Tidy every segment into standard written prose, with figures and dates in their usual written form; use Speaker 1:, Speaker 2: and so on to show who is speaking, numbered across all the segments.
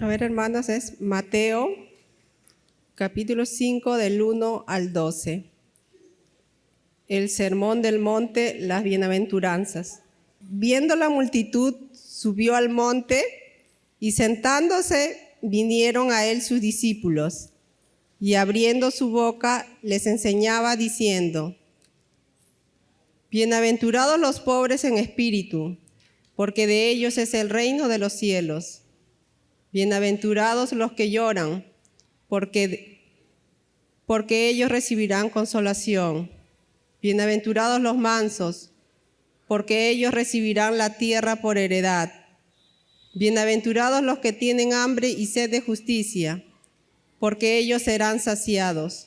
Speaker 1: A ver, hermanos, es Mateo, capítulo 5, del 1 al 12. El sermón del monte, las bienaventuranzas. Viendo la multitud, subió al monte y sentándose vinieron a él sus discípulos. Y abriendo su boca les enseñaba diciendo: Bienaventurados los pobres en espíritu, porque de ellos es el reino de los cielos. Bienaventurados los que lloran, porque ellos recibirán consolación. Bienaventurados los mansos, porque ellos recibirán la tierra por heredad. Bienaventurados los que tienen hambre y sed de justicia, porque ellos serán saciados.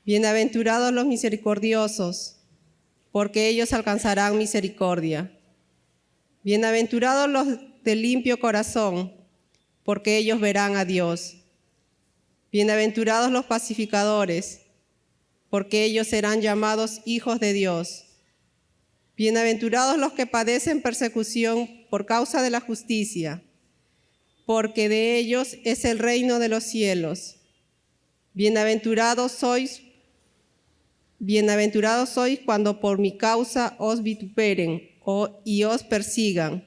Speaker 1: Bienaventurados los misericordiosos, porque ellos alcanzarán misericordia. Bienaventurados los de limpio corazón, porque ellos verán a Dios. Bienaventurados los pacificadores, porque ellos serán llamados hijos de Dios. Bienaventurados los que padecen persecución por causa de la justicia, porque de ellos es el reino de los cielos. Bienaventurados sois cuando por mi causa os vituperen y os persigan,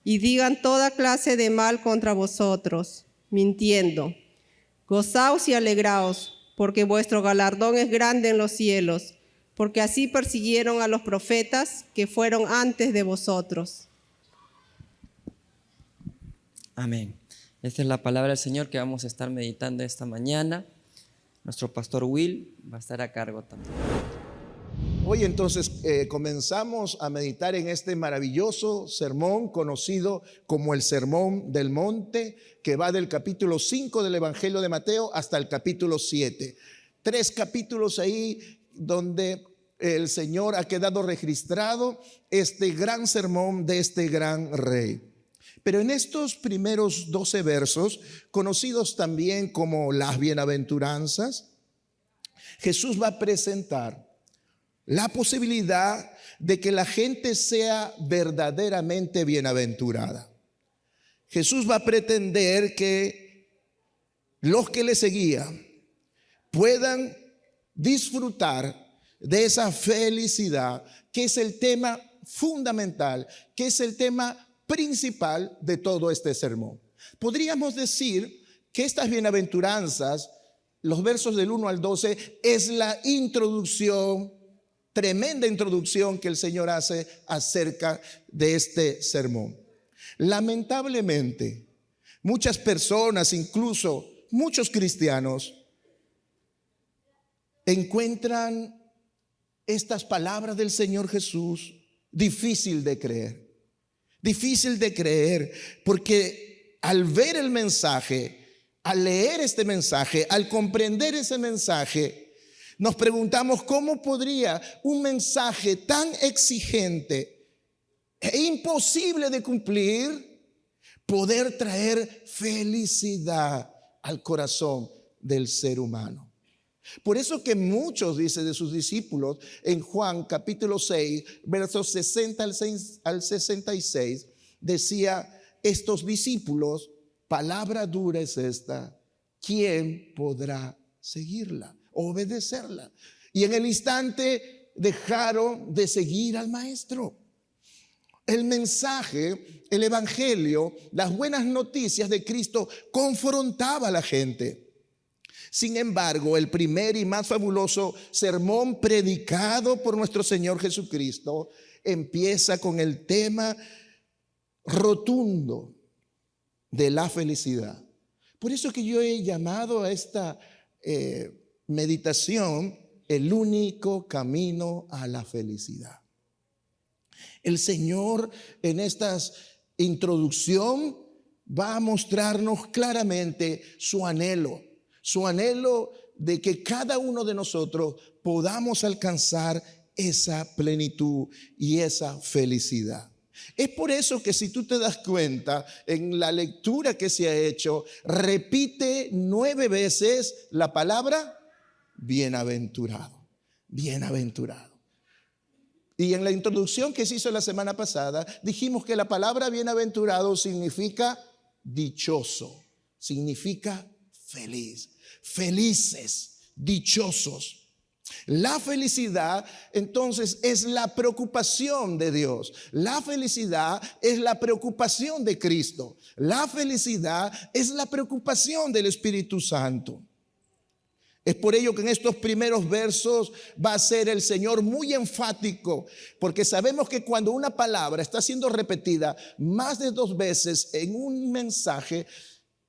Speaker 1: y digan toda clase de mal contra vosotros, mintiendo. Gozaos y alegraos, porque vuestro galardón es grande en los cielos, porque así persiguieron a los profetas que fueron antes de vosotros.
Speaker 2: Amén. Esta es la palabra del Señor que vamos a estar meditando esta mañana. Nuestro pastor Will va a estar a cargo también.
Speaker 3: Hoy entonces comenzamos a meditar en este maravilloso sermón conocido como el Sermón del Monte, que va del capítulo 5 del Evangelio de Mateo hasta el capítulo 7. 3 capítulos ahí donde el Señor ha quedado registrado este gran sermón de este gran rey. Pero en estos primeros 12 versos, conocidos también como las bienaventuranzas, Jesús va a presentar la posibilidad de que la gente sea verdaderamente bienaventurada. Jesús va a pretender que los que le seguían puedan disfrutar de esa felicidad, que es el tema fundamental, que es el tema principal de todo este sermón. Podríamos decir que estas bienaventuranzas, los versos del 1 al 12, es la introducción, tremenda introducción que el Señor hace acerca de este sermón. Lamentablemente, muchas personas, incluso muchos cristianos, encuentran estas palabras del Señor Jesús difícil de creer. Difícil de creer, porque al ver el mensaje, al leer este mensaje, al comprender ese mensaje, nos preguntamos cómo podría un mensaje tan exigente e imposible de cumplir poder traer felicidad al corazón del ser humano. Por eso que muchos, dice, de sus discípulos en Juan capítulo 6, versos 60 al 66, decía: estos discípulos, palabra dura es esta, ¿quién podrá seguirla, obedecerla? Y en el instante dejaron de seguir al maestro. El mensaje, el evangelio, las buenas noticias de Cristo confrontaba a la gente. Sin embargo, el primer y más fabuloso sermón predicado por nuestro Señor Jesucristo empieza con el tema rotundo de la felicidad. Por eso que yo he llamado a esta meditación el único camino a la felicidad. El Señor en esta introducción va a mostrarnos claramente su anhelo de que cada uno de nosotros podamos alcanzar esa plenitud y esa felicidad. Es por eso que si tú te das cuenta en la lectura que se ha hecho, repite 9 veces la palabra bienaventurado, bienaventurado. Y en la introducción que se hizo la semana pasada, dijimos que la palabra bienaventurado significa dichoso significa feliz, felices, dichosos. La felicidad, entonces, es la preocupación de Dios. La felicidad es la preocupación de Cristo. La felicidad es la preocupación del Espíritu Santo. Es por ello que en estos primeros versos va a ser el Señor muy enfático, porque sabemos que cuando una palabra está siendo repetida más de 2 veces en un mensaje,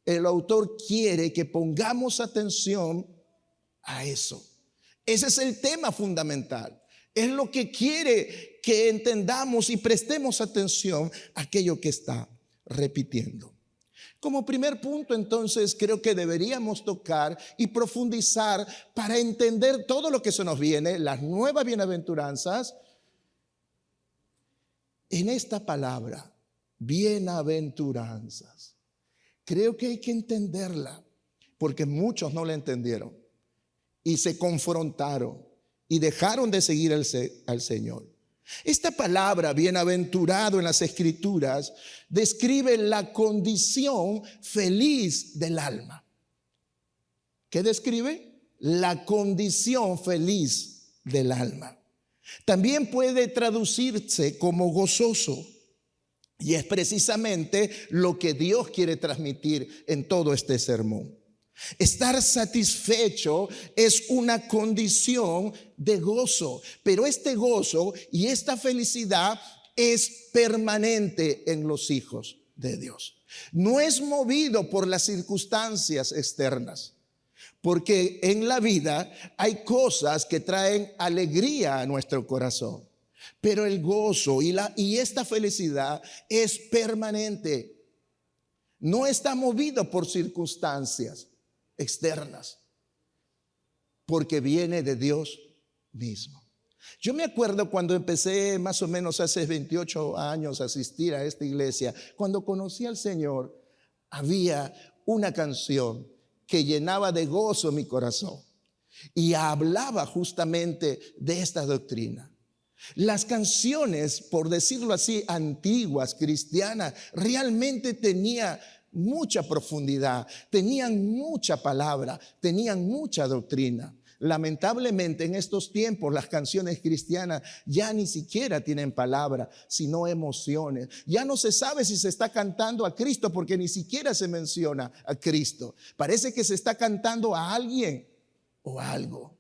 Speaker 3: el autor quiere que pongamos atención a eso. Ese es el tema fundamental. Es lo que quiere que entendamos y prestemos atención a aquello que está repitiendo. Como primer punto, entonces, creo que deberíamos tocar y profundizar para entender todo lo que se nos viene, las nuevas bienaventuranzas, en esta palabra, bienaventuranzas. Creo que hay que entenderla, porque muchos no la entendieron y se confrontaron y dejaron de seguir al Señor. Esta palabra bienaventurado en las Escrituras describe la condición feliz del alma. ¿Qué describe? La condición feliz del alma. También puede traducirse como gozoso, y es precisamente lo que Dios quiere transmitir en todo este sermón. Estar satisfecho es una condición de gozo, pero este gozo y esta felicidad es permanente en los hijos de Dios. No es movido por las circunstancias externas, porque en la vida hay cosas que traen alegría a nuestro corazón, pero el gozo y esta felicidad es permanente. No está movido por circunstancias externas, porque viene de Dios mismo. Yo me acuerdo cuando empecé más o menos hace 28 años a asistir a esta iglesia. Cuando conocí al Señor, había una canción que llenaba de gozo mi corazón y hablaba justamente de esta doctrina. Las canciones, por decirlo así, antiguas, cristianas, realmente tenían mucha profundidad, tenían mucha palabra, tenían mucha doctrina. Lamentablemente en estos tiempos las canciones cristianas ya ni siquiera tienen palabra, sino emociones. Ya no se sabe si se está cantando a Cristo, porque ni siquiera se menciona a Cristo. Parece que se está cantando a alguien o algo.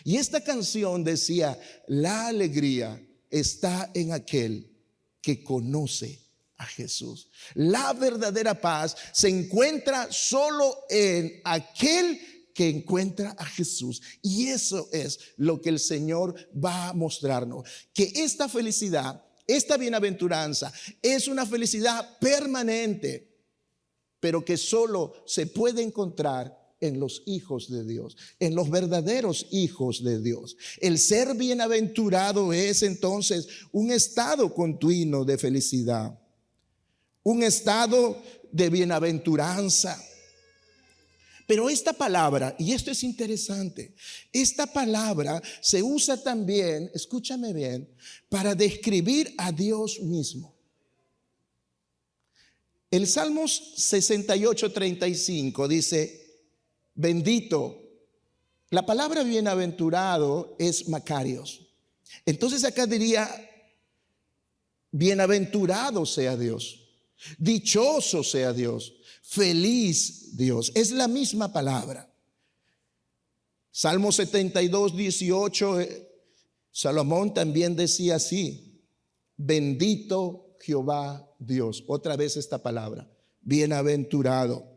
Speaker 3: Y esta canción decía: la alegría está en aquel que conoce a Jesús. La verdadera paz se encuentra solo en aquel que encuentra a Jesús. Y eso es lo que el Señor va a mostrarnos, que esta felicidad, esta bienaventuranza es una felicidad permanente, pero que solo se puede encontrar en los hijos de Dios, en los verdaderos hijos de Dios. El ser bienaventurado es entonces un estado continuo de felicidad, un estado de bienaventuranza. Pero esta palabra, y esto es interesante, esta palabra se usa también, escúchame bien, para describir a Dios mismo. El Salmos 68:35 dice: bendito. La palabra bienaventurado es Macarios. Entonces acá diría: bienaventurado sea Dios, dichoso sea Dios, feliz Dios. Es la misma palabra. Salmo 72:18, Salomón también decía así: bendito Jehová Dios. Otra vez esta palabra, bienaventurado.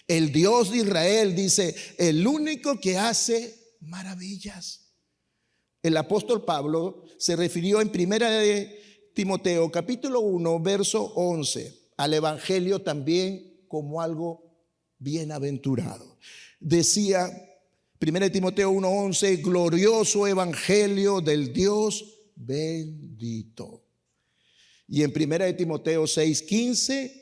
Speaker 3: El Dios de Israel, dice, el único que hace maravillas. El apóstol Pablo se refirió en 1 de Timoteo capítulo 1 verso 11 al evangelio también como algo bienaventurado. Decía 1 Timoteo 1:11, glorioso evangelio del Dios bendito. Y en 1 Timoteo 6:15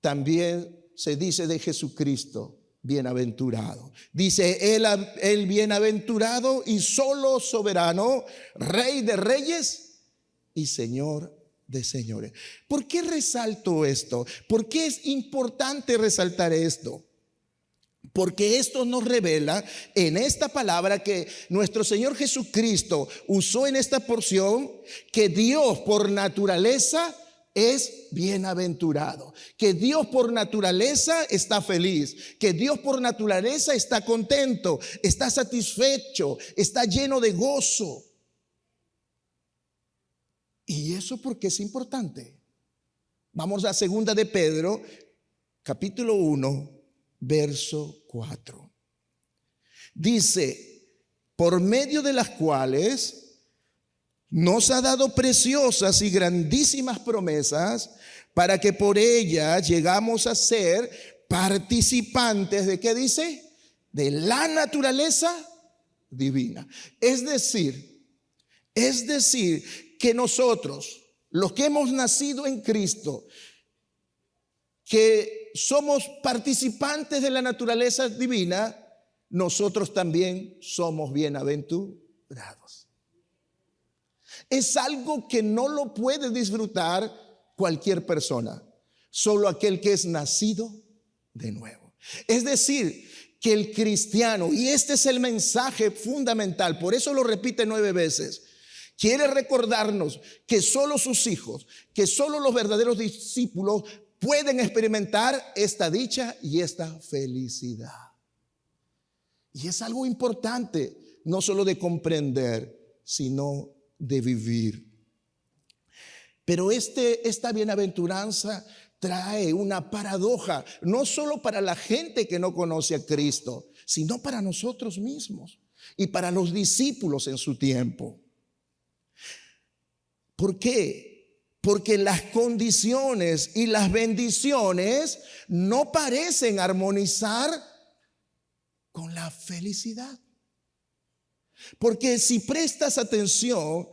Speaker 3: también se dice de Jesucristo bienaventurado. Dice el bienaventurado y solo soberano, Rey de reyes y Señor de señores. ¿Por qué resalto esto? ¿Por qué es importante resaltar esto? Porque esto nos revela en esta palabra que nuestro Señor Jesucristo usó en esta porción, que Dios por naturaleza es bienaventurado, que Dios por naturaleza está feliz, que Dios por naturaleza está contento, está satisfecho, está lleno de gozo. ¿Y eso por qué es importante? Vamos a 2 de Pedro, capítulo 1, verso 4. Dice: por medio de las cuales nos ha dado preciosas y grandísimas promesas, para que por ellas llegamos a ser participantes de, ¿qué dice? De la naturaleza divina. Es decir, que nosotros, los que hemos nacido en Cristo, que somos participantes de la naturaleza divina, nosotros también somos bienaventurados. Es algo que no lo puede disfrutar cualquier persona, solo aquel que es nacido de nuevo. Es decir, que el cristiano, y este es el mensaje fundamental, por eso lo repite 9 veces, quiere recordarnos que solo sus hijos, que solo los verdaderos discípulos pueden experimentar esta dicha y esta felicidad. Y es algo importante, no solo de comprender, sino de vivir. Pero esta bienaventuranza trae una paradoja, no solo para la gente que no conoce a Cristo, sino para nosotros mismos y para los discípulos en su tiempo. ¿Por qué? Porque las condiciones y las bendiciones no parecen armonizar con la felicidad. Porque si prestas atención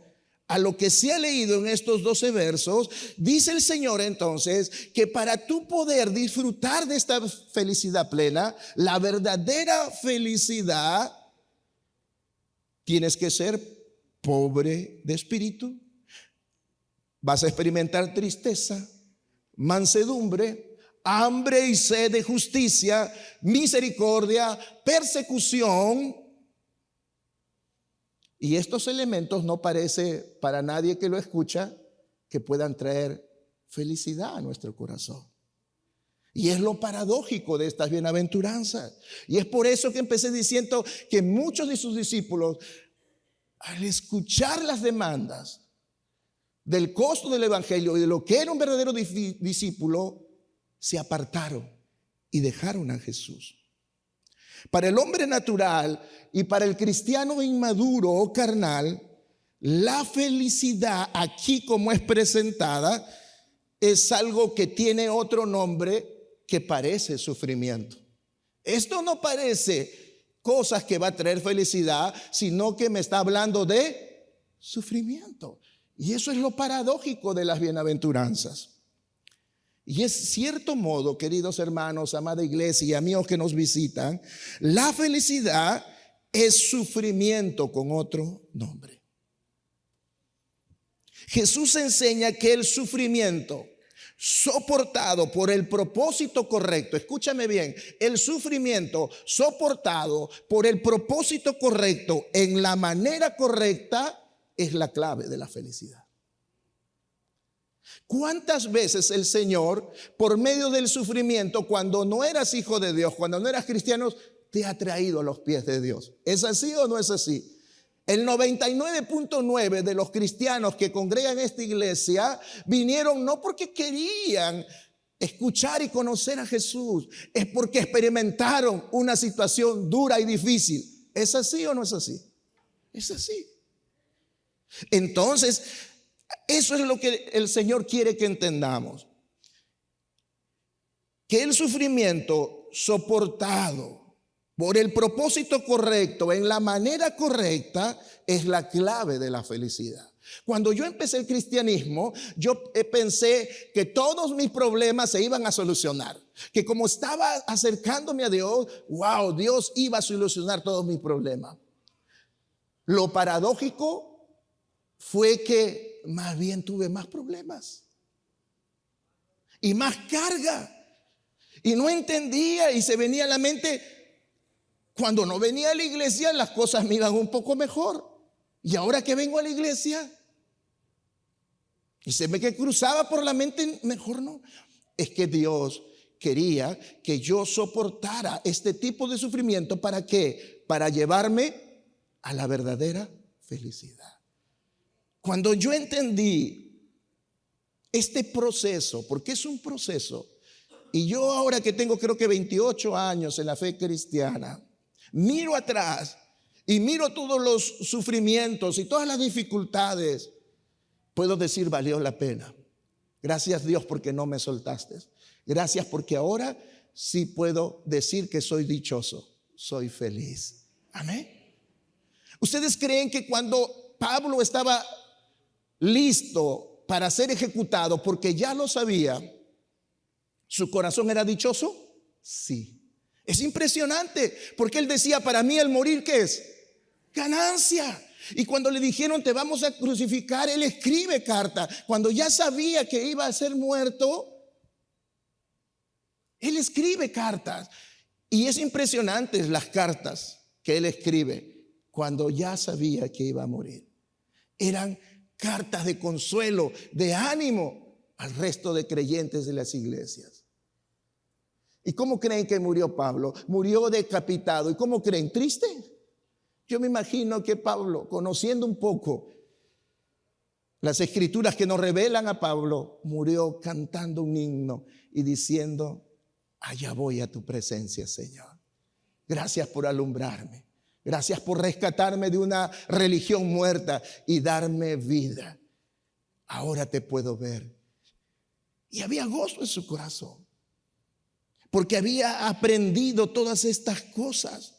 Speaker 3: a lo que se ha leído en estos 12 versos, dice el Señor entonces que para tú poder disfrutar de esta felicidad plena, la verdadera felicidad, tienes que ser pobre de espíritu. Vas a experimentar tristeza, mansedumbre, hambre y sed de justicia, misericordia, persecución. Y estos elementos no parece para nadie que lo escucha que puedan traer felicidad a nuestro corazón. Y es lo paradójico de estas bienaventuranzas. Y es por eso que empecé diciendo que muchos de sus discípulos, al escuchar las demandas del costo del evangelio y de lo que era un verdadero discípulo, se apartaron y dejaron a Jesús. Para el hombre natural y para el cristiano inmaduro o carnal, la felicidad aquí como es presentada es algo que tiene otro nombre que parece sufrimiento. Esto no parece cosas que va a traer felicidad, sino que me está hablando de sufrimiento. Y eso es lo paradójico de las bienaventuranzas. Y es cierto modo, queridos hermanos, amada iglesia y amigos que nos visitan, la felicidad es sufrimiento con otro nombre. Jesús enseña que el sufrimiento soportado por el propósito correcto, escúchame bien, el sufrimiento soportado por el propósito correcto en la manera correcta es la clave de la felicidad. ¿Cuántas veces el Señor, por medio del sufrimiento, cuando no eras hijo de Dios, cuando no eras cristiano, te ha traído a los pies de Dios? ¿Es así o no es así? El 99.9 de los cristianos que congregan esta iglesia vinieron no porque querían escuchar y conocer a Jesús, es porque experimentaron una situación dura y difícil. ¿Es así o no es así? Es así. Entonces, eso es lo que el Señor quiere que entendamos. Que el sufrimiento soportado por el propósito correcto, en la manera correcta, es la clave de la felicidad. Cuando yo empecé el cristianismo, yo pensé que todos mis problemas se iban a solucionar. Que como estaba acercándome a Dios, wow, Dios iba a solucionar todos mis problemas. Lo paradójico fue que más bien tuve más problemas y más carga. Y no entendía y se venía a la mente, cuando no venía a la iglesia las cosas me iban un poco mejor. Y ahora que vengo a la iglesia y se me que cruzaba por la mente, mejor no. Es que Dios quería que yo soportara este tipo de sufrimiento. ¿Para qué? Para llevarme a la verdadera felicidad. Cuando yo entendí este proceso, porque es un proceso, y yo ahora que tengo creo que 28 años en la fe cristiana, miro atrás y miro todos los sufrimientos y todas las dificultades, puedo decir valió la pena. Gracias Dios porque no me soltaste. Gracias porque ahora sí puedo decir que soy dichoso, soy feliz. Amén. ¿Ustedes creen que cuando Pablo estaba listo para ser ejecutado, porque ya lo sabía, su corazón era dichoso? Sí. Es impresionante, porque él decía, para mí el morir, ¿qué es? Ganancia. Y cuando le dijeron, te vamos a crucificar, él escribe carta. Cuando ya sabía que iba a ser muerto, él escribe cartas. Y es impresionante las cartas que él escribe cuando ya sabía que iba a morir. Eran cartas de consuelo, de ánimo al resto de creyentes de las iglesias. ¿Y cómo creen que murió Pablo? Murió decapitado. ¿Y cómo creen? ¿Triste? Yo me imagino que Pablo, conociendo un poco las escrituras que nos revelan a Pablo, murió cantando un himno y diciendo, allá voy a tu presencia, Señor. Gracias por alumbrarme. Gracias por rescatarme de una religión muerta y darme vida. Ahora te puedo ver. Y había gozo en su corazón, porque había aprendido todas estas cosas.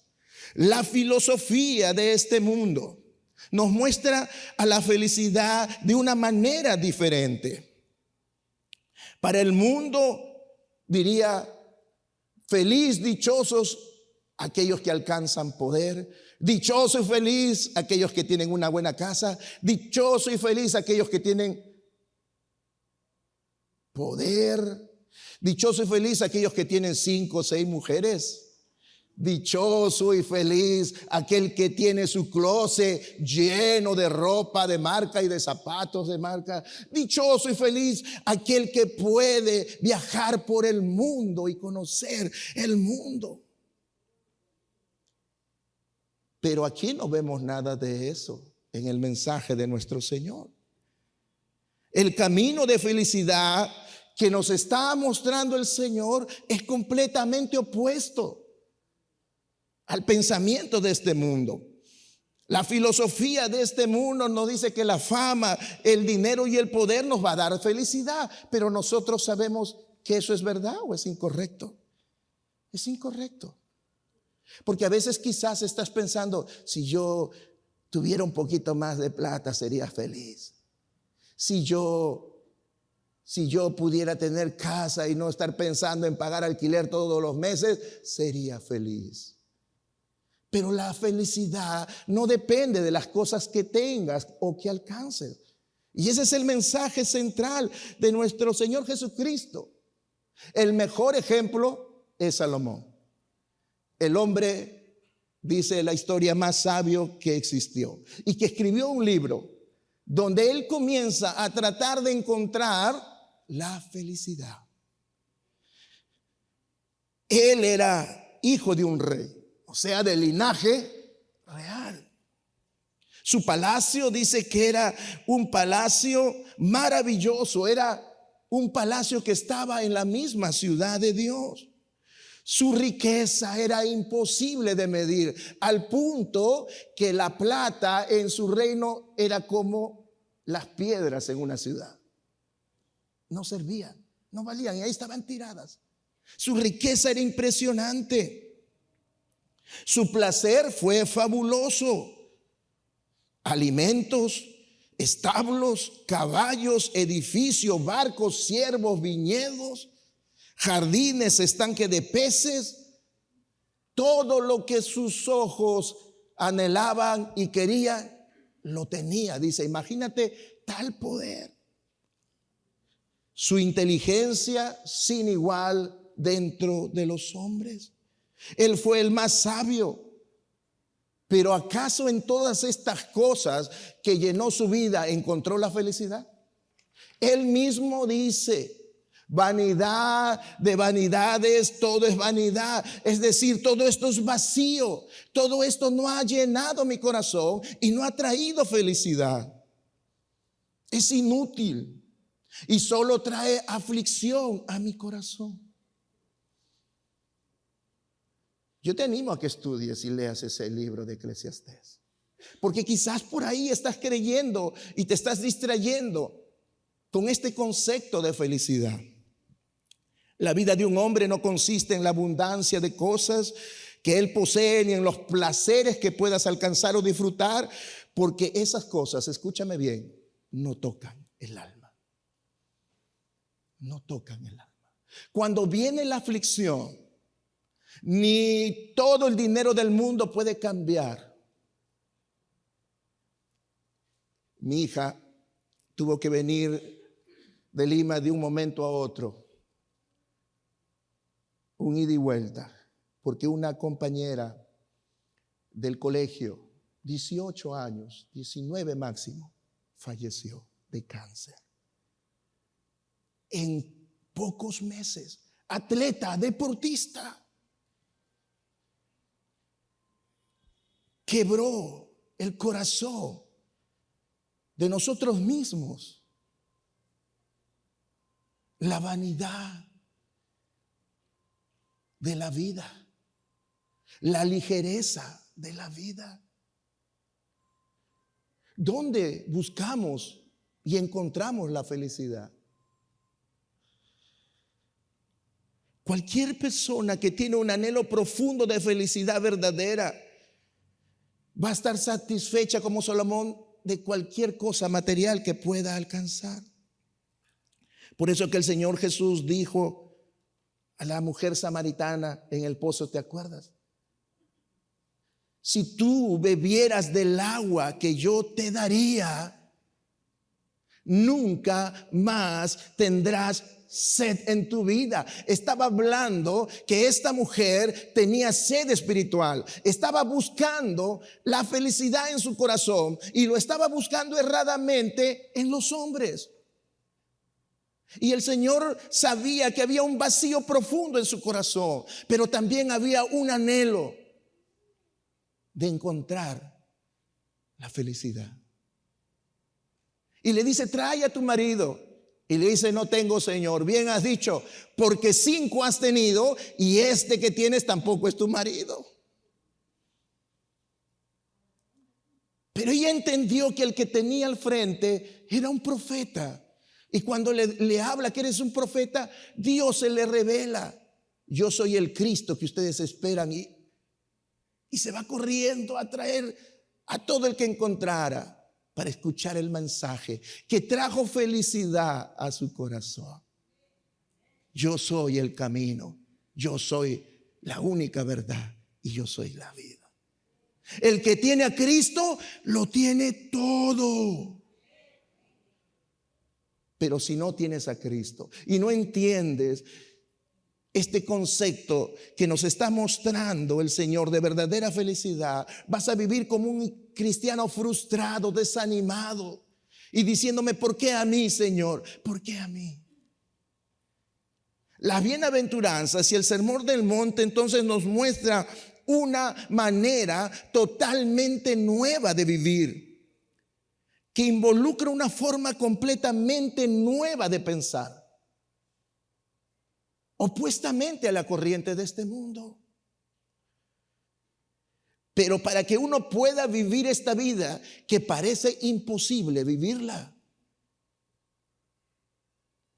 Speaker 3: La filosofía de este mundo nos muestra a la felicidad de una manera diferente. Para el mundo diría, feliz, dichosos aquellos que alcanzan poder, dichoso y feliz aquellos que tienen una buena casa, dichoso y feliz aquellos que tienen poder, dichoso y feliz aquellos que tienen 5 o 6 mujeres, dichoso y feliz aquel que tiene su closet lleno de ropa de marca y de zapatos de marca, dichoso y feliz aquel que puede viajar por el mundo y conocer el mundo. Pero aquí no vemos nada de eso en el mensaje de nuestro Señor. El camino de felicidad que nos está mostrando el Señor es completamente opuesto al pensamiento de este mundo. La filosofía de este mundo nos dice que la fama, el dinero y el poder nos va a dar felicidad, pero nosotros sabemos que eso es verdad o es incorrecto. Es incorrecto. Porque a veces quizás estás pensando, si yo tuviera un poquito más de plata sería feliz. Si yo pudiera tener casa y no estar pensando en pagar alquiler todos los meses, sería feliz. Pero la felicidad no depende de las cosas que tengas o que alcances. Y ese es el mensaje central de nuestro Señor Jesucristo. El mejor ejemplo es Salomón. El hombre, dice la historia, más sabio que existió y que escribió un libro donde él comienza a tratar de encontrar la felicidad. Él era hijo de un rey, o sea, de linaje real. Su palacio dice que era un palacio maravilloso, era un palacio que estaba en la misma ciudad de Dios. Su riqueza era imposible de medir, al punto que la plata en su reino era como las piedras en una ciudad. No servían, no valían y ahí estaban tiradas. Su riqueza era impresionante. Su placer fue fabuloso. Alimentos, establos, caballos, edificios, barcos, siervos, viñedos, jardines, estanque de peces, todo lo que sus ojos anhelaban y querían, lo tenía. Dice, imagínate tal poder. Su inteligencia sin igual dentro de los hombres. Él fue el más sabio. Pero ¿acaso en todas estas cosas que llenó su vida encontró la felicidad? Él mismo dice: vanidad de vanidades, todo es vanidad. Es decir, todo esto es vacío. Todo esto no ha llenado mi corazón y no ha traído felicidad. Es inútil y solo trae aflicción a mi corazón. Yo te animo a que estudies y leas ese libro de Eclesiastés, porque quizás por ahí estás creyendo y te estás distrayendo con este concepto de felicidad. La vida de un hombre no consiste en la abundancia de cosas que él posee, ni en los placeres que puedas alcanzar o disfrutar, porque esas cosas, escúchame bien, no tocan el alma. No tocan el alma. Cuando viene la aflicción, ni todo el dinero del mundo puede cambiar. Mi hija tuvo que venir de Lima de un momento a otro, un ida y vuelta, porque una compañera del colegio, 18 años, 19 máximo, falleció de cáncer. En pocos meses, atleta, deportista, quebró el corazón de nosotros mismos. La vanidad de la vida, la ligereza de la vida. ¿Dónde buscamos y encontramos la felicidad? Cualquier persona que tiene un anhelo profundo de felicidad verdadera va a estar satisfecha como Salomón de cualquier cosa material que pueda alcanzar. Por eso que el Señor Jesús dijo a la mujer samaritana en el pozo, ¿te acuerdas? Si tú bebieras del agua que yo te daría, nunca más tendrás sed en tu vida. Estaba hablando que esta mujer tenía sed espiritual, estaba buscando la felicidad en su corazón y lo estaba buscando erradamente en los hombres. Y el Señor sabía que había un vacío profundo en su corazón, pero también había un anhelo de encontrar la felicidad. Y le dice: trae a tu marido. Y le dice: no tengo, Señor. Bien has dicho, porque 5 has tenido y este que tienes tampoco es tu marido. Pero ella entendió que el que tenía al frente era un profeta. Y cuando le habla que eres un profeta, Dios se le revela: yo soy el Cristo que ustedes esperan. Y se va corriendo a traer a todo el que encontrara para escuchar el mensaje que trajo felicidad a su corazón. Yo soy el camino, yo soy la única verdad y yo soy la vida. El que tiene a Cristo lo tiene todo. Pero si no tienes a Cristo y no entiendes este concepto que nos está mostrando el Señor de verdadera felicidad, vas a vivir como un cristiano frustrado, desanimado y diciéndome: ¿por qué a mí, Señor? ¿Por qué a mí? Las bienaventuranzas y el sermón del monte entonces nos muestra una manera totalmente nueva de vivir, que involucra una forma completamente nueva de pensar, opuestamente a la corriente de este mundo. Pero para que uno pueda vivir esta vida que parece imposible vivirla,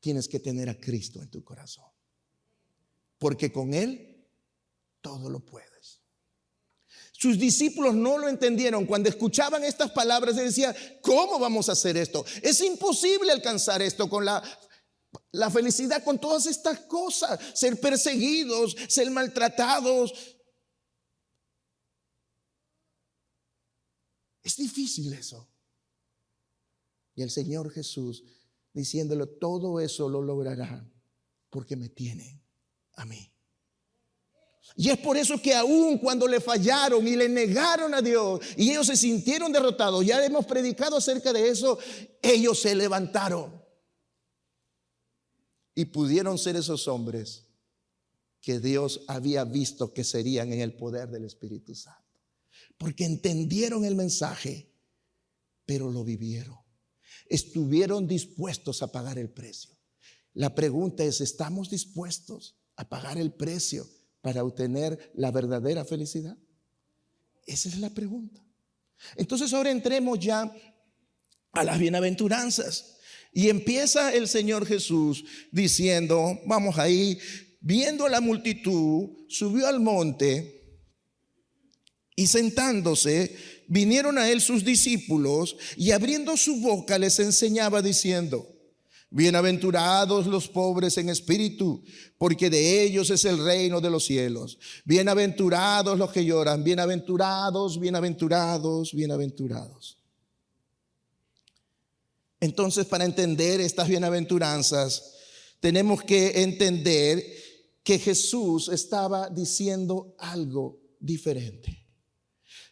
Speaker 3: tienes que tener a Cristo en tu corazón, porque con Él todo lo puedes. Sus discípulos no lo entendieron. Cuando escuchaban estas palabras, se decían: ¿cómo vamos a hacer esto? Es imposible alcanzar esto con la felicidad, con todas estas cosas, ser perseguidos, ser maltratados. Es difícil eso. Y el Señor Jesús diciéndole, todo eso lo logrará porque me tiene a mí. Y es por eso que aún cuando le fallaron y le negaron a Dios y ellos se sintieron derrotados, ya hemos predicado acerca de eso, ellos se levantaron y pudieron ser esos hombres que Dios había visto que serían en el poder del Espíritu Santo, porque entendieron el mensaje, pero lo vivieron, estuvieron dispuestos a pagar el precio. La pregunta es, ¿estamos dispuestos a pagar el precio para obtener la verdadera felicidad? Esa es la pregunta. Entonces ahora entremos ya a las bienaventuranzas. Y empieza el Señor Jesús diciendo, vamos ahí, viendo a la multitud, subió al monte y sentándose, vinieron a él sus discípulos y abriendo su boca les enseñaba diciendo, bienaventurados los pobres en espíritu, porque de ellos es el reino de los cielos. Bienaventurados los que lloran, bienaventurados, bienaventurados, bienaventurados. Entonces, para entender estas bienaventuranzas, tenemos que entender que Jesús estaba diciendo algo diferente.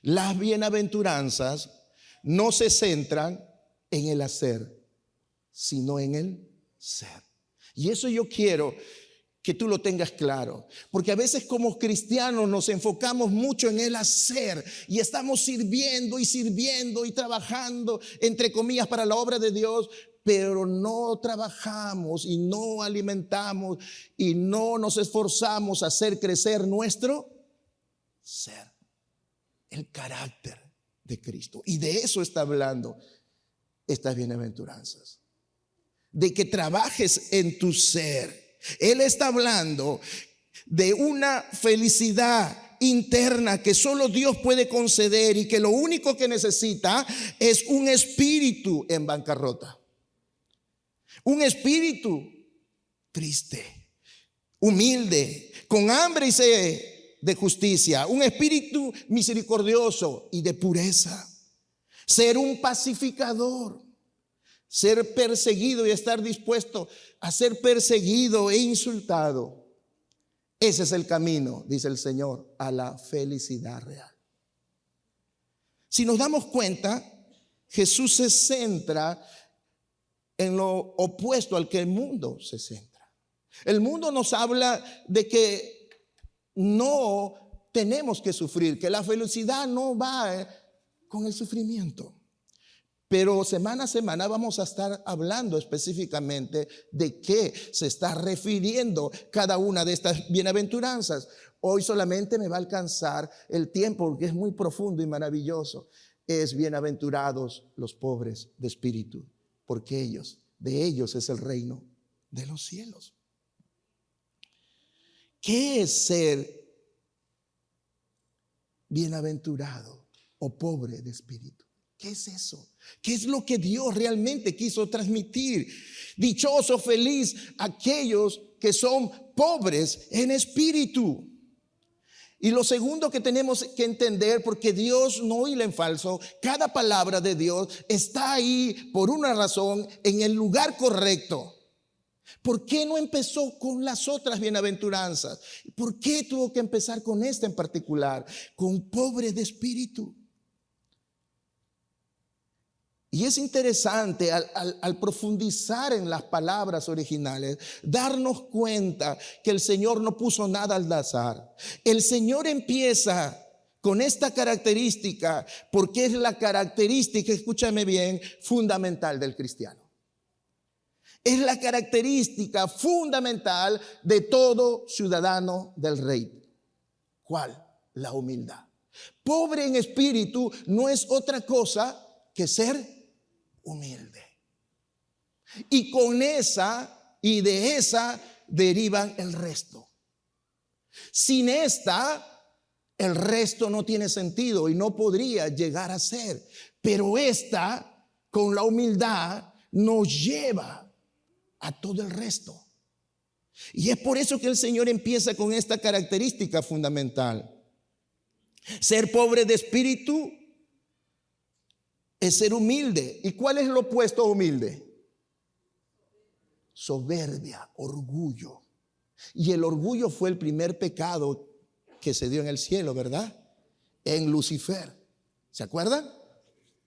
Speaker 3: Las bienaventuranzas no se centran en el hacer, sino en el ser. Y eso yo quiero que tú lo tengas claro, porque a veces como cristianos nos enfocamos mucho en el hacer y estamos sirviendo y trabajando, entre comillas, para la obra de Dios, pero no trabajamos y no alimentamos y no nos esforzamos a hacer crecer nuestro ser, el carácter de Cristo. Y de eso está hablando estas bienaventuranzas, de que trabajes en tu ser. Él está hablando de una felicidad interna que solo Dios puede conceder y que lo único que necesita es un espíritu en bancarrota, un espíritu triste, humilde, con hambre y sed de justicia, un espíritu misericordioso y de pureza, ser un pacificador, ser perseguido y estar dispuesto a ser perseguido e insultado. Ese es el camino, dice el Señor, a la felicidad real. Si nos damos cuenta, Jesús se centra en lo opuesto al que el mundo se centra. El mundo nos habla de que no tenemos que sufrir, que la felicidad no va con el sufrimiento. Pero semana a semana vamos a estar hablando específicamente de qué se está refiriendo cada una de estas bienaventuranzas. Hoy solamente me va a alcanzar el tiempo porque es muy profundo y maravilloso. Es bienaventurados los pobres de espíritu, porque de ellos es el reino de los cielos. ¿Qué es ser bienaventurado o pobre de espíritu? ¿Qué es eso? ¿Qué es lo que Dios realmente quiso transmitir? Dichoso, feliz aquellos que son pobres en espíritu. Y lo segundo que tenemos que entender, porque Dios no hila en falso, cada palabra de Dios está ahí por una razón, en el lugar correcto. ¿Por qué no empezó con las otras bienaventuranzas? ¿Por qué tuvo que empezar con esta en particular? Con pobre de espíritu. Y es interesante al profundizar en las palabras originales, darnos cuenta que el Señor no puso nada al azar. El Señor empieza con esta característica porque es la característica, escúchame bien, fundamental del cristiano. Es la característica fundamental de todo ciudadano del reino. ¿Cuál? La humildad. Pobre en espíritu no es otra cosa que ser humilde. Y con esa y de esa derivan el resto. Sin esta, el resto no tiene sentido y no podría llegar a ser. Pero esta, con la humildad, nos lleva a todo el resto. Y es por eso que el Señor empieza con esta característica fundamental. Ser pobre de espíritu es ser humilde. ¿Y cuál es lo opuesto a humilde? Soberbia, orgullo. Y el orgullo fue el primer pecado que se dio en el cielo, ¿verdad? En Lucifer. ¿Se acuerdan?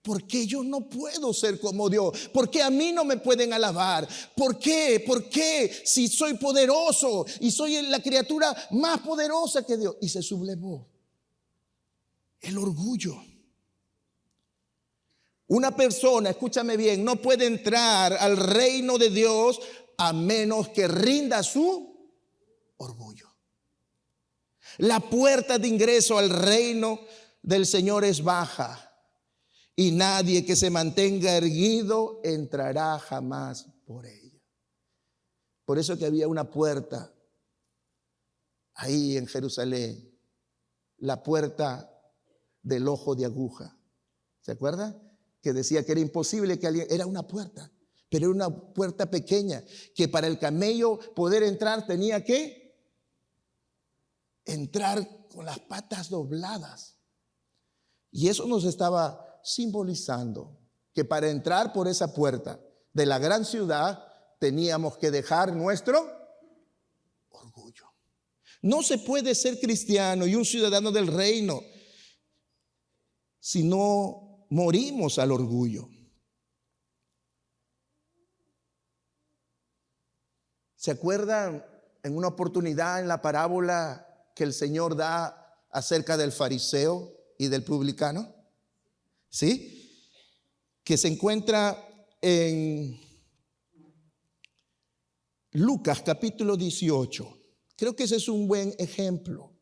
Speaker 3: ¿Por qué yo no puedo ser como Dios? ¿Por qué a mí no me pueden alabar? ¿Por qué? ¿Por qué? Si soy poderoso y soy la criatura más poderosa que Dios. Y se sublevó el orgullo. Una persona, escúchame bien, no puede entrar al reino de Dios a menos que rinda su orgullo. La puerta de ingreso al reino del Señor es baja. Y nadie que se mantenga erguido entrará jamás por ella. Por eso que había una puerta ahí en Jerusalén, la puerta del ojo de aguja. ¿Se acuerdan? Que decía que era imposible que alguien, era una puerta, pero era una puerta pequeña, que para el camello poder entrar tenía que entrar con las patas dobladas. Y eso nos estaba simbolizando que para entrar por esa puerta de la gran ciudad teníamos que dejar nuestro orgullo. No se puede ser cristiano y un ciudadano del reino si no morimos al orgullo. ¿Se acuerdan en una oportunidad en la parábola que el Señor da acerca del fariseo y del publicano? ¿Sí? Que se encuentra en Lucas capítulo 18. Creo que ese es un buen ejemplo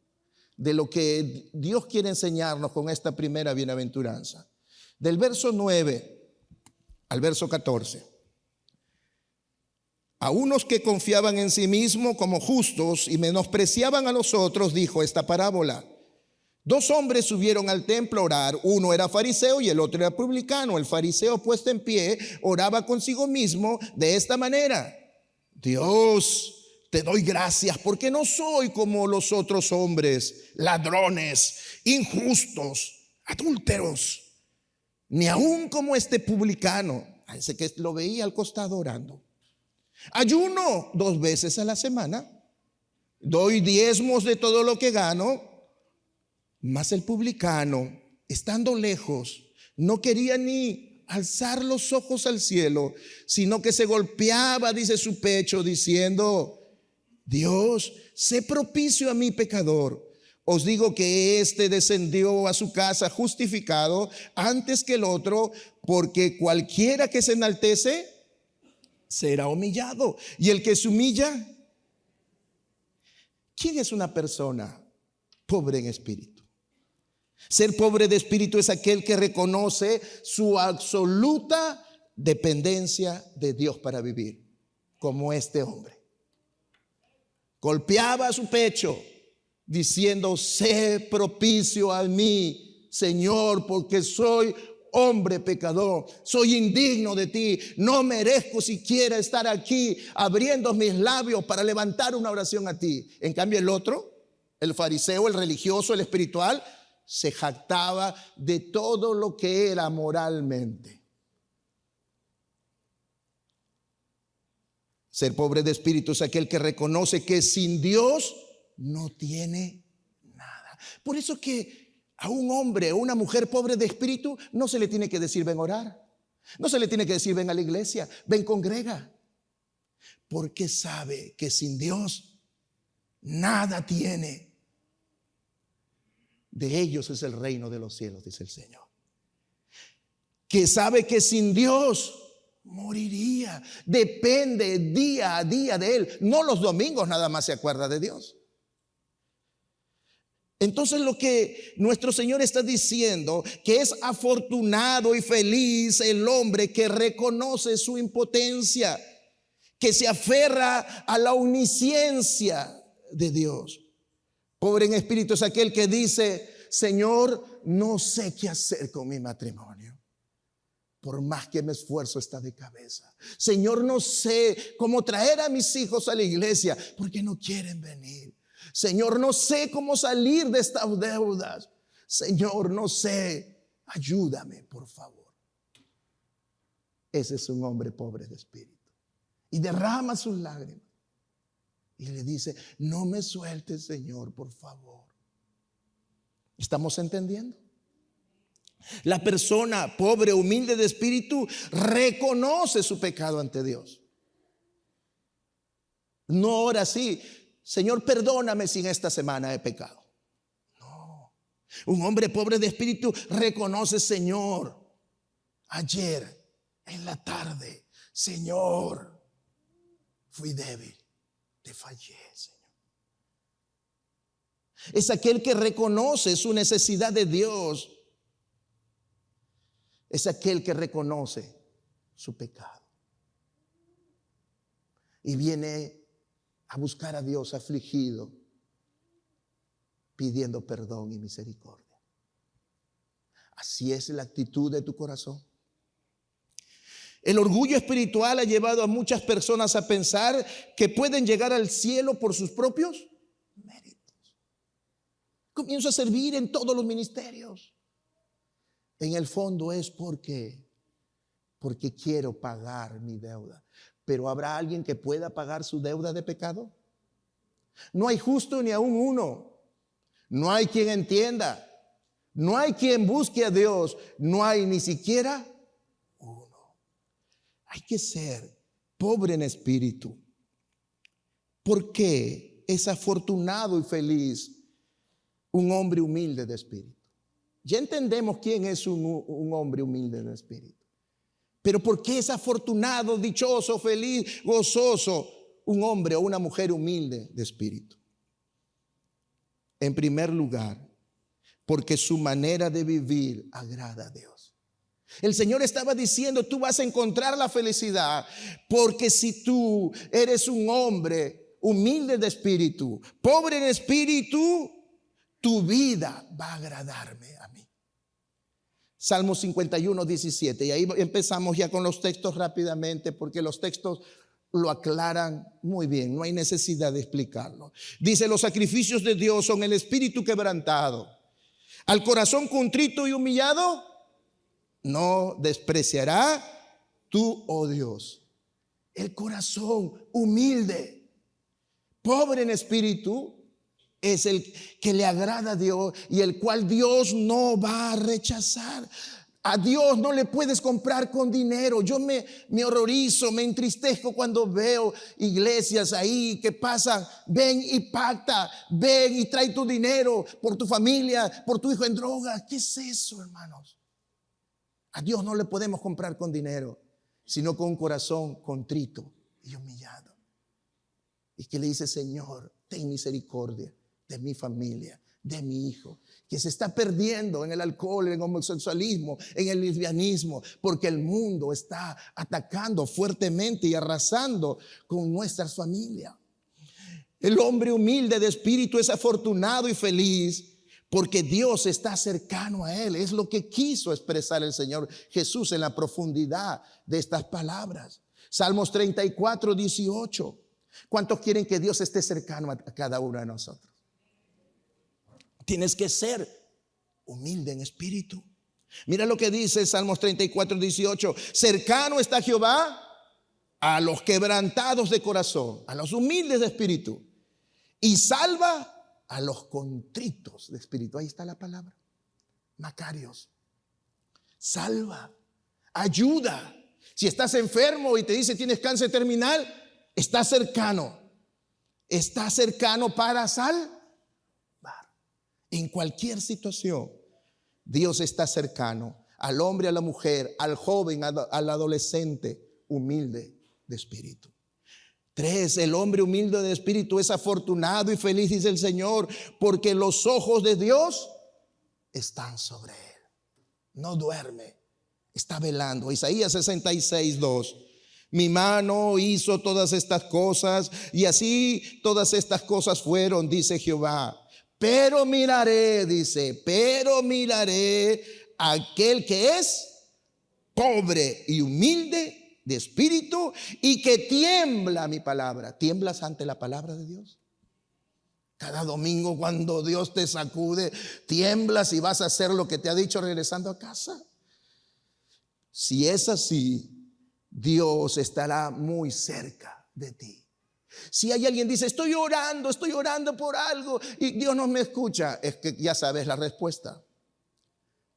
Speaker 3: de lo que Dios quiere enseñarnos con esta primera bienaventuranza. Del verso 9 al verso 14. A unos que confiaban en sí mismos como justos y menospreciaban a los otros, dijo esta parábola. Dos hombres subieron al templo a orar, uno era fariseo y el otro era publicano. El fariseo, puesto en pie, oraba consigo mismo de esta manera: Dios, te doy gracias porque no soy como los otros hombres, ladrones, injustos, adúlteros, ni aún como este publicano. Ese que lo veía al costado orando. Ayuno 2 veces a la semana, doy diezmos de todo lo que gano. Mas el publicano, estando lejos, no quería ni alzar los ojos al cielo, sino que se golpeaba, dice, su pecho, diciendo: Dios, sé propicio a mi pecador. Os digo que éste descendió a su casa justificado antes que el otro, porque cualquiera que se enaltece será humillado, y el que se humilla. ¿Quién es una persona pobre en espíritu? Ser pobre de espíritu es aquel que reconoce su absoluta dependencia de Dios para vivir, como este hombre. Golpeaba su pecho diciendo: sé propicio a mí, Señor, porque soy hombre pecador, soy indigno de ti, no merezco siquiera estar aquí abriendo mis labios para levantar una oración a ti. En cambio el otro, el fariseo, el religioso, el espiritual, se jactaba de todo lo que era moralmente. Ser pobre de espíritu es aquel que reconoce que sin Dios no tiene nada. Por eso que a un hombre o una mujer pobre de espíritu no se le tiene que decir ven a orar, no se le tiene que decir ven a la iglesia, ven congrega, porque sabe que sin Dios nada tiene. De ellos es el reino de los cielos, dice el Señor. Que sabe que sin Dios moriría. Depende día a día de Él. No los domingos nada más se acuerda de Dios. Entonces lo que nuestro Señor está diciendo, que es afortunado y feliz el hombre que reconoce su impotencia, que se aferra a la omnisciencia de Dios. Pobre en espíritu es aquel que dice: Señor, no sé qué hacer con mi matrimonio. Por más que me esfuerzo, está de cabeza. Señor, no sé cómo traer a mis hijos a la iglesia porque no quieren venir. Señor, no sé cómo salir de estas deudas. Señor, no sé. Ayúdame, por favor. ese es un hombre pobre de espíritu. Y derrama sus lágrimas. Y le dice, no me sueltes, Señor, por favor. ¿Estamos entendiendo? La persona pobre, humilde de espíritu, reconoce su pecado ante Dios. No ora así, Señor, perdóname si en esta semana he pecado. No. Un hombre pobre de espíritu reconoce, Señor, ayer en la tarde, Señor, fui débil, te fallé, Señor. Es aquel que reconoce su necesidad de Dios. Es aquel que reconoce su pecado y viene a buscar a Dios afligido, pidiendo perdón y misericordia. Así es la actitud de tu corazón. El orgullo espiritual ha llevado a muchas personas a pensar que pueden llegar al cielo por sus propios méritos. Comienzo a servir en todos los ministerios. En el fondo es porque quiero pagar mi deuda. Pero ¿habrá alguien que pueda pagar su deuda de pecado? No hay justo ni aún uno. No hay quien entienda. No hay quien busque a Dios. No hay ni siquiera uno. Hay que ser pobre en espíritu. ¿Por qué es afortunado y feliz un hombre humilde de espíritu? Ya entendemos quién es un hombre humilde de espíritu. Pero ¿por qué es afortunado, dichoso, feliz, gozoso un hombre o una mujer humilde de espíritu? En primer lugar, porque su manera de vivir agrada a Dios. El Señor estaba diciendo, tú vas a encontrar la felicidad porque si tú eres un hombre humilde de espíritu, pobre en espíritu, tu vida va a agradarme a mí. Salmo 51, 17. Y ahí empezamos ya con los textos rápidamente porque los textos lo aclaran muy bien. No hay necesidad de explicarlo. Dice, los sacrificios de Dios son el espíritu quebrantado. Al corazón contrito y humillado, no despreciará tú, oh Dios. El corazón humilde, pobre en espíritu, es el que le agrada a Dios y el cual Dios no va a rechazar. A Dios no le puedes comprar con dinero. Yo me horrorizo, me entristezco cuando veo iglesias ahí que pasan, ven y pacta, ven y trae tu dinero por tu familia, por tu hijo en drogas. ¿Qué es eso, hermanos? A Dios no le podemos comprar con dinero, sino con un corazón contrito y humillado. Y que le dice, Señor, ten misericordia de mi familia, de mi hijo, que se está perdiendo en el alcohol, en el homosexualismo, en el lesbianismo, porque el mundo está atacando fuertemente y arrasando con nuestras familias. El hombre humilde de espíritu es afortunado y feliz porque Dios está cercano a él. Es lo que quiso expresar el Señor Jesús en la profundidad de estas palabras. Salmos 34, 18. ¿Cuántos quieren que Dios esté cercano a cada uno de nosotros? Tienes que ser humilde en espíritu. Mira lo que dice Salmos 34, 18. Cercano está Jehová a los quebrantados de corazón, a los humildes de espíritu, y salva a los contritos de espíritu. Ahí está la palabra. Macarios. Salva, ayuda. Si estás enfermo y te dice tienes cáncer terminal, está cercano. Está cercano para salvar. En cualquier situación, Dios está cercano al hombre, a la mujer, al joven, al adolescente humilde de espíritu. 3, el hombre humilde de espíritu es afortunado y feliz, dice el Señor, porque los ojos de Dios están sobre él. No duerme, está velando. Isaías 66, 2. Mi mano hizo todas estas cosas y así todas estas cosas fueron, dice Jehová. Pero miraré, dice, pero miraré a aquel que es pobre y humilde de espíritu y que tiembla mi palabra. ¿Tiemblas ante la palabra de Dios? Cada domingo cuando Dios te sacude, tiemblas y vas a hacer lo que te ha dicho regresando a casa. Si es así, Dios estará muy cerca de ti. Si hay alguien que dice, estoy orando por algo y Dios no me escucha, es que ya sabes la respuesta.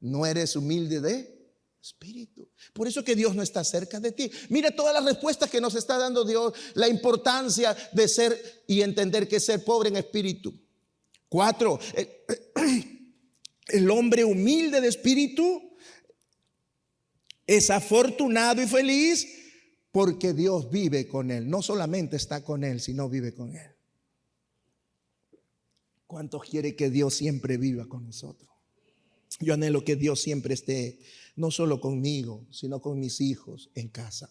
Speaker 3: No eres humilde de espíritu. Por eso que Dios no está cerca de ti. Mira todas las respuestas que nos está dando Dios, la importancia de ser y entender que es ser pobre en espíritu. 4, el hombre humilde de espíritu es afortunado y feliz porque Dios vive con él. No solamente está con él, sino vive con él. ¿Cuántos quiere que Dios siempre viva con nosotros? Yo anhelo que Dios siempre esté, no solo conmigo, sino con mis hijos en casa.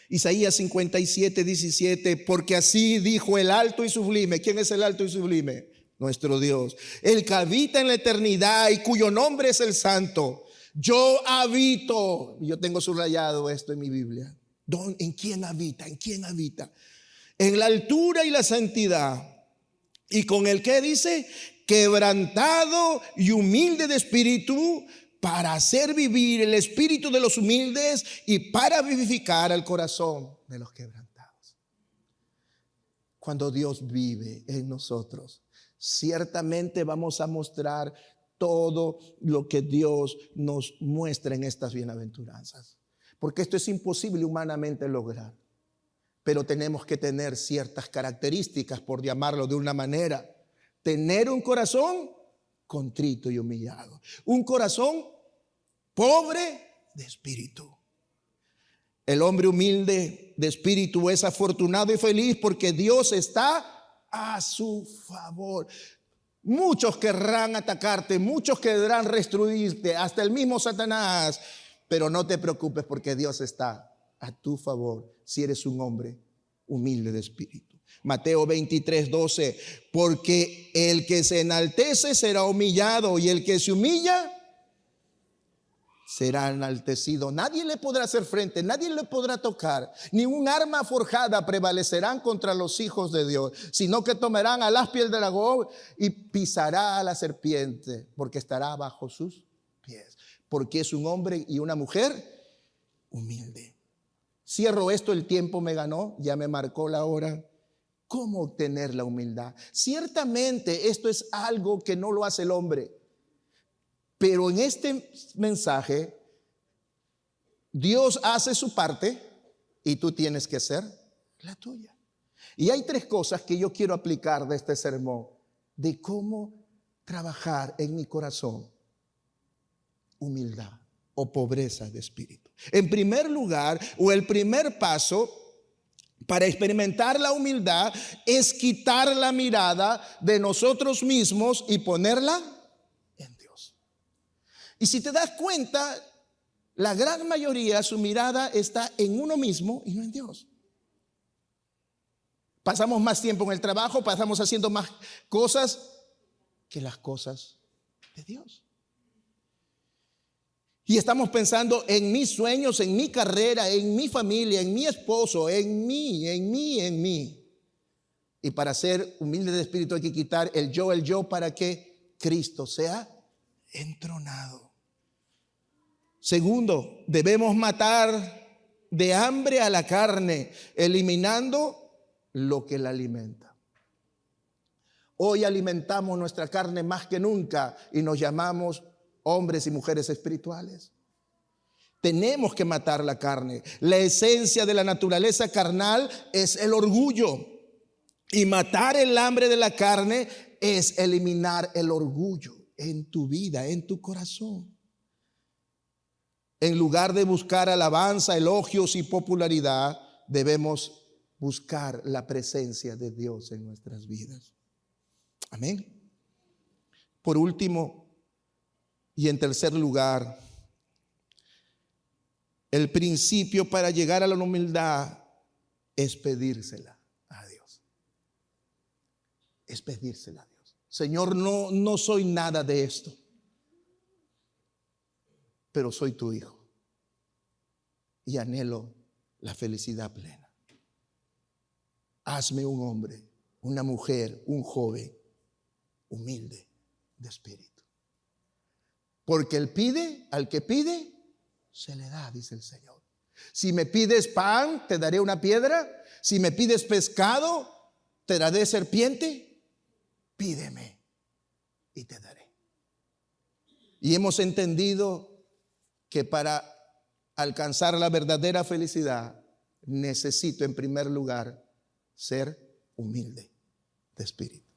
Speaker 3: Isaías 57:17, porque así dijo el alto y sublime. ¿Quién es el alto y sublime? Nuestro Dios, el que habita en la eternidad y cuyo nombre es el Santo. Yo habito, yo tengo subrayado esto en mi Biblia. ¿En quién habita? ¿En quién habita? En la altura y la santidad. Y con el que dice, quebrantado y humilde de espíritu, para hacer vivir el espíritu de los humildes y para vivificar el corazón de los quebrantados. Cuando Dios vive en nosotros, ciertamente vamos a mostrar todo lo que Dios nos muestra en estas bienaventuranzas. Porque esto es imposible humanamente lograr. Pero tenemos que tener ciertas características, por llamarlo de una manera. Tener un corazón contrito y humillado. Un corazón pobre de espíritu. El hombre humilde de espíritu es afortunado y feliz porque Dios está a su favor. Muchos querrán atacarte, muchos querrán destruirte, hasta el mismo Satanás. Pero no te preocupes porque Dios está a tu favor si eres un hombre humilde de espíritu. Mateo 23:12, porque el que se enaltece será humillado y el que se humilla será enaltecido. Nadie le podrá hacer frente, nadie le podrá tocar, ni un arma forjada prevalecerán contra los hijos de Dios, sino que tomarán al áspid del dragón y pisará a la serpiente, porque estará bajo sus pies, porque es un hombre y una mujer humilde. Cierro esto, el tiempo me ganó, ya me marcó la hora. ¿Cómo obtener la humildad? Ciertamente esto es algo que no lo hace el hombre. Pero en este mensaje, Dios hace su parte y tú tienes que hacer la tuya. Y hay 3 cosas que yo quiero aplicar de este sermón, de cómo trabajar en mi corazón humildad o pobreza de espíritu. En primer lugar, o el primer paso para experimentar la humildad es quitar la mirada de nosotros mismos y ponerla en Dios. Y si te das cuenta, la gran mayoría, su mirada está en uno mismo y no en Dios. Pasamos más tiempo en el trabajo, pasamos haciendo más cosas que las cosas de Dios. Y estamos pensando en mis sueños, en mi carrera, en mi familia, en mi esposo, en mí. Y para ser humilde de espíritu hay que quitar el yo para que Cristo sea entronado. Segundo, debemos matar de hambre a la carne, eliminando lo que la alimenta. Hoy alimentamos nuestra carne más que nunca y nos llamamos hombres y mujeres espirituales. Tenemos que matar la carne. La esencia de la naturaleza carnal es el orgullo. Y matar el hambre de la carne es eliminar el orgullo en tu vida, en tu corazón. En lugar de buscar alabanza, elogios y popularidad, debemos buscar la presencia de Dios en nuestras vidas. Amén. Por último, y en tercer lugar, el principio para llegar a la humildad es pedírsela a Dios. Es pedírsela a Dios. Señor, no soy nada de esto, pero soy tu hijo y anhelo la felicidad plena. Hazme un hombre, una mujer, un joven humilde de espíritu. Porque al que pide, se le da, dice el Señor. Si me pides pan, te daré una piedra. Si me pides pescado, te daré serpiente. Pídeme y te daré. Y hemos entendido que para alcanzar la verdadera felicidad necesito en primer lugar ser humilde de espíritu.